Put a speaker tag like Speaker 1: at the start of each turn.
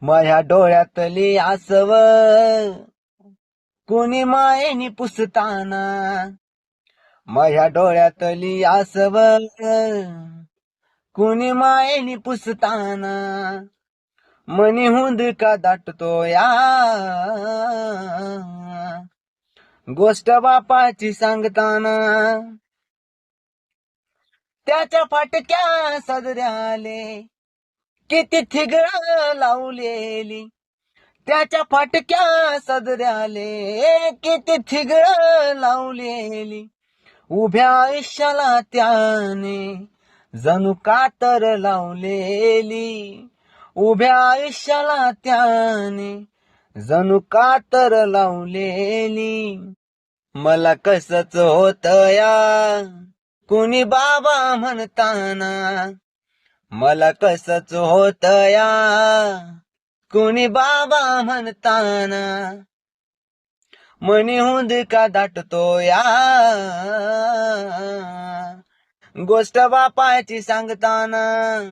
Speaker 1: माझ्या डोळ्यातली आसव कोणी मायेनी पुसताना, माझ्या डोळ्यातली आसव कोणी मायेनी पुसताना, मनी हुंदका दाटतो या गोष्ट बापाची सांगताना. त्याच्या फाटक्या सदऱ्याले किती थिगळ लावलेली, त्याच्या फाटक्या सदऱ्याले किती थिगळ लावलेली, उभ्या आयुष्याला त्याने जणू कातर लावलेली, उभ्या आयुष्याला त्याने जणू कातर लावलेली. मला कसच होत या कुणी बाबा म्हणताना, मला कसच होत या कुणी बाबा म्हणताना, मनी हुंदका दाटतो या गोष्ट बापाची सांगताना.